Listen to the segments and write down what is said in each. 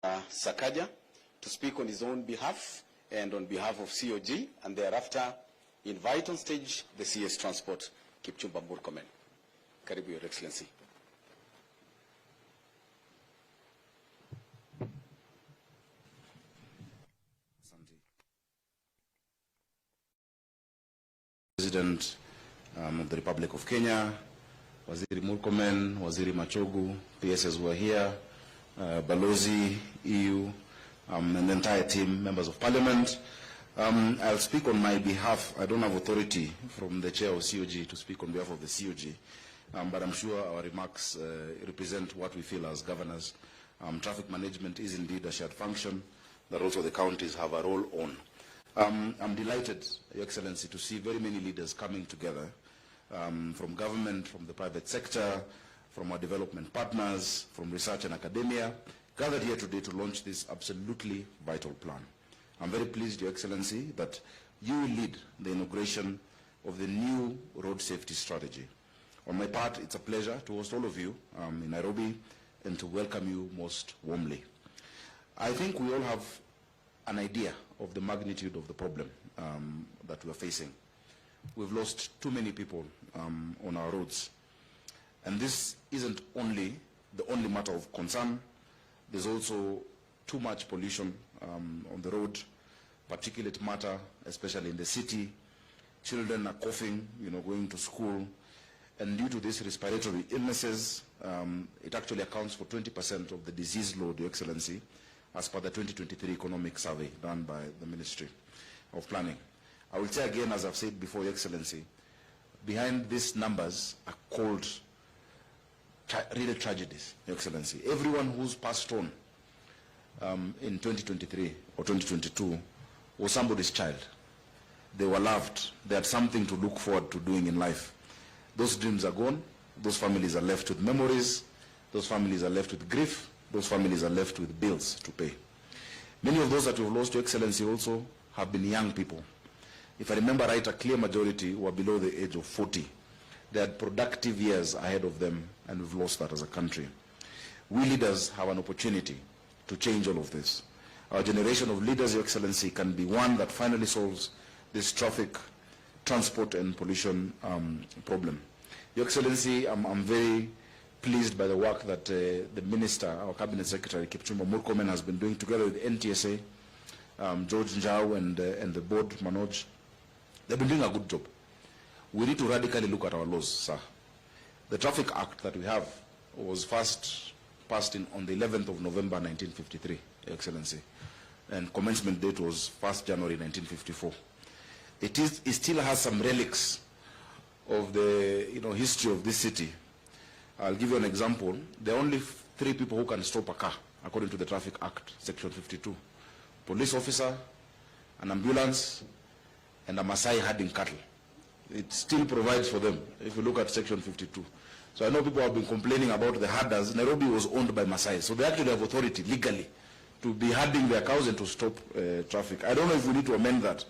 Sakaja to speak on his own behalf and on behalf of COG, and thereafter invite on stage the CS Transport, Kipchumba Murkomen. Karibu, Your Excellency. President of the Republic of Kenya, Waziri Murkomen, Waziri Machogu, PSs who are here, Balozi, EU, and the entire team, members of Parliament. I'll speak on my behalf. I don't have authority from the chair of COG to speak on behalf of the COG, but I'm sure our remarks represent what we feel as governors. Traffic management is indeed a shared function that also the counties have a role on. I'm delighted, Your Excellency, to see very many leaders coming together from government, from the private sector, from our development partners, from research and academia, gathered here today to launch this absolutely vital plan. I'm very pleased, Your Excellency, that you will lead the inauguration of the new road safety strategy. On my part, it's a pleasure to host all of you in Nairobi and to welcome you most warmly. I think we all have an idea of the magnitude of the problem that we're facing. We've lost too many people on our roads. And this isn't the only matter of concern. There's also too much pollution on the road, particulate matter, especially in the city. Children are coughing, going to school. And due to these respiratory illnesses, it actually accounts for 20% of the disease load, Your Excellency, as per the 2023 economic survey done by the Ministry of Planning. I will say again, as I've said before, Your Excellency, behind these numbers are cold, real tragedies, Your Excellency. Everyone who's passed on in 2023 or 2022 was somebody's child. They were loved. They had something to look forward to doing in life. Those dreams are gone. Those families are left with memories. Those families are left with grief. Those families are left with bills to pay. Many of those that we've lost, Your Excellency, also have been young people. If I remember right, a clear majority were below the age of 40. They had productive years ahead of them, and we've lost that as a country. We leaders have an opportunity to change all of this. Our generation of leaders, Your Excellency, can be one that finally solves this traffic, transport, and pollution problem. Your Excellency, I'm very pleased by the work that the Minister, our Cabinet Secretary, Kipchumba Murkomen, has been doing together with NTSA, George Njau, and the board, Manoj. They've been doing a good job. We need to radically look at our laws, sir. The Traffic Act that we have was first passed on the 11th of November 1953, Your Excellency, and commencement date was 1st January 1954. It still has some relics of the history of this city. I'll give you an example. There are only 3 people who can stop a car, according to the Traffic Act, Section 52. Police officer, an ambulance, and a Maasai herding cattle. It still provides for them, if you look at Section 52. So I know people have been complaining about the herders. Nairobi was owned by Maasai, so they actually have authority legally to be herding their cows and to stop traffic. I don't know if we need to amend that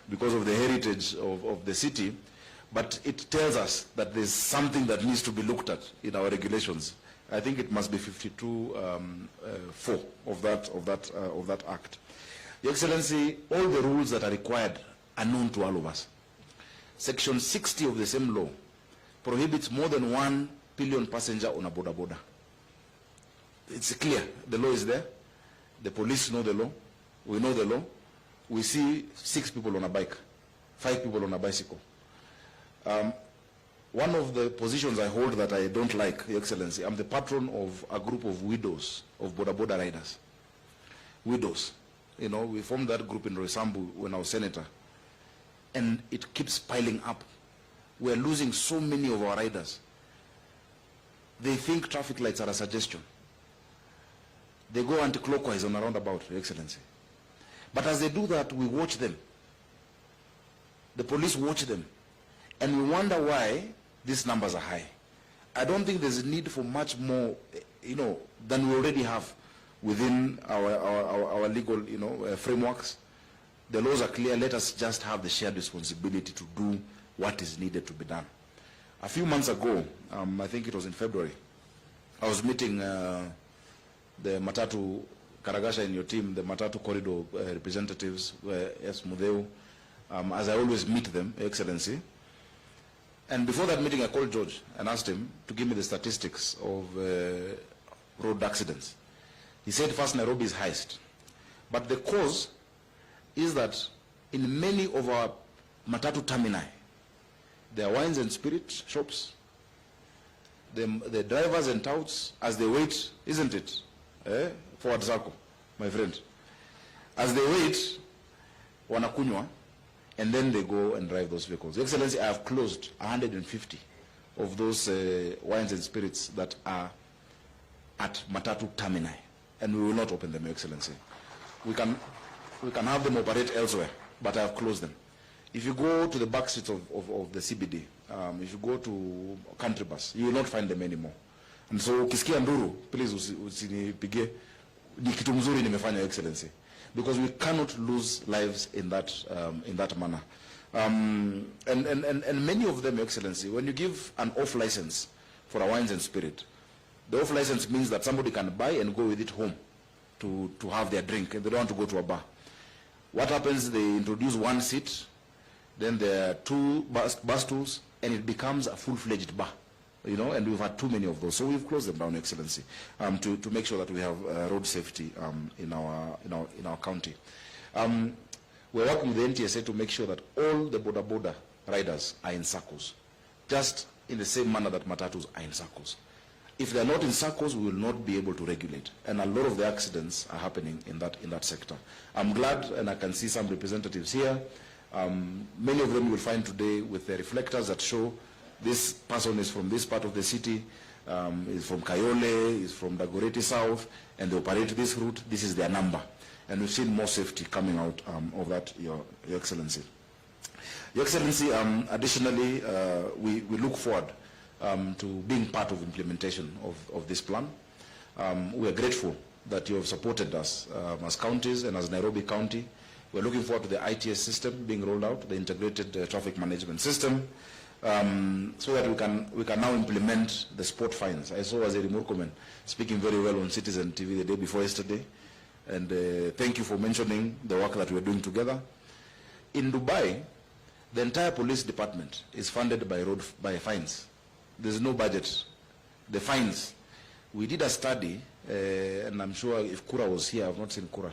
because of the heritage of the city, but it tells us that there's something that needs to be looked at in our regulations. I think it must be 52(4) of that act. Your Excellency, all the rules that are required are known to all of us. Section 60 of the same law prohibits more than 1 pillion passenger on a border border. It's clear. The law is there. The police know the law. We know the law. We see 6 people on a bike, 5 people on a bicycle. One of the positions I hold that I don't like, Your Excellency, I'm the patron of a group of widows of border border riders. Widows. We formed that group in Roysambu when I was senator. And it keeps piling up. We're losing so many of our riders. They think traffic lights are a suggestion. They go anti-clockwise on a roundabout, Your Excellency. But as they do that, we watch them. The police watch them. And we wonder why these numbers are high. I don't think there's a need for much more, than we already have within our legal, frameworks. The laws are clear. Let us just have the shared responsibility to do what is needed to be done. A few months ago, I think it was in February, I was meeting the Matatu Karagasha in your team, the Matatu Corridor representatives, yes, Mudeu, as I always meet them, Excellency. And before that meeting, I called George and asked him to give me the statistics of road accidents. He said first Nairobi is highest. But the cause is that in many of our Matatu termini, there are wines and spirit shops. The drivers and touts, as they wait, isn't it? Forward circle, my friend. As they wait, wanakunywa, and then they go and drive those vehicles. Your Excellency, I have closed 150 of those wines and spirits that are at Matatu termini, and we will not open them, Your Excellency. We can have them operate elsewhere, but I have closed them. If you go to the back streets of the CBD, if you go to country bus, you will not find them anymore. And so Ukiskia Nduru, please usinipigie, ni kitu mzuri nimefanya, Your Excellency, because we cannot lose lives in that manner. And many of them, Your Excellency, when you give an off license for a wines and spirit, the off license means that somebody can buy and go with it home to have their drink, and they don't want to go to a bar. What happens? They introduce one seat, then there are two bus stools, and it becomes a full-fledged bar, you know, and we've had too many of those. So we've closed them down, Excellency, to make sure that we have road safety in our county. We're working with the NTSA to make sure that all the border riders are in circles, just in the same manner that Matatus are in circles. If they're not in circles, we will not be able to regulate. And a lot of the accidents are happening in that sector. I'm glad, and I can see some representatives here. Many of them you will find today with the reflectors that show this person is from this part of the city, is from Kayole, is from Dagoretti South, and they operate this route. This is their number. And we've seen more safety coming out of that, Your Excellency. Your Excellency, additionally, we look forward to being part of implementation of this plan. We are grateful that you have supported us as counties and as Nairobi County. We're looking forward to the ITS system being rolled out, the integrated traffic management system, so that we can now implement the sport fines. I saw Waziri Murkomen speaking very well on Citizen TV the day before yesterday, and thank you for mentioning the work that we're doing together. In Dubai, the entire police department is funded by fines. There's no budget. The fines. We did a study, and I'm sure if Kura was here, I've not seen Kura.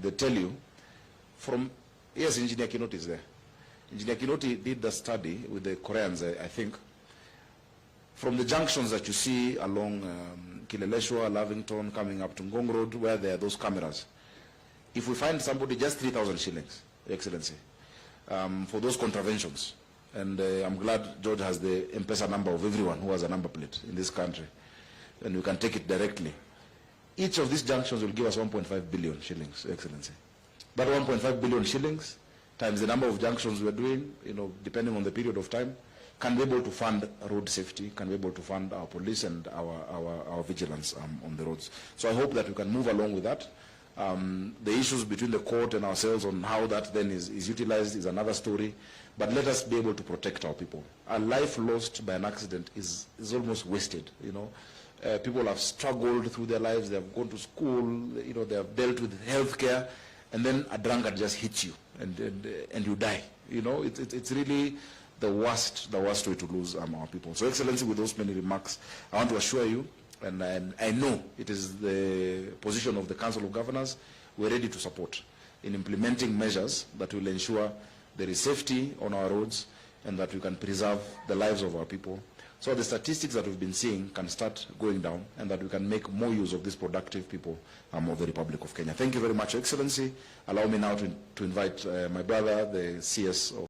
They tell you, yes, Engineer Kinoti is there. Engineer Kinoti did the study with the Koreans, I think. From the junctions that you see along Kileleshwa, Lavington, coming up to Ngong Road, where there are those cameras, if we find somebody, just 3,000 shillings, Your Excellency, for those contraventions. And I'm glad George has the M-Pesa number of everyone who has a number plate in this country, and we can take it directly. Each of these junctions will give us 1.5 billion shillings, Your Excellency. That 1.5 billion shillings times the number of junctions we're doing, you know, depending on the period of time, can be able to fund road safety, can be able to fund our police and our vigilance on the roads. So I hope that we can move along with that. The issues between the court and ourselves on how that then is utilized is another story, but let us be able to protect our people. A life lost by an accident is almost wasted, you know. People have struggled through their lives, they have gone to school, you know, they have dealt with health care, and then a drunkard just hits you and you die. You know, it's really the worst way to lose our people. So, Excellency, with those many remarks, I want to assure you, and I know it is the position of the Council of Governors, we're ready to support in implementing measures that will ensure there is safety on our roads and that we can preserve the lives of our people. So the statistics that we've been seeing can start going down and that we can make more use of these productive people of the Republic of Kenya. Thank you very much, Your Excellency. Allow me now to invite my brother, the CS of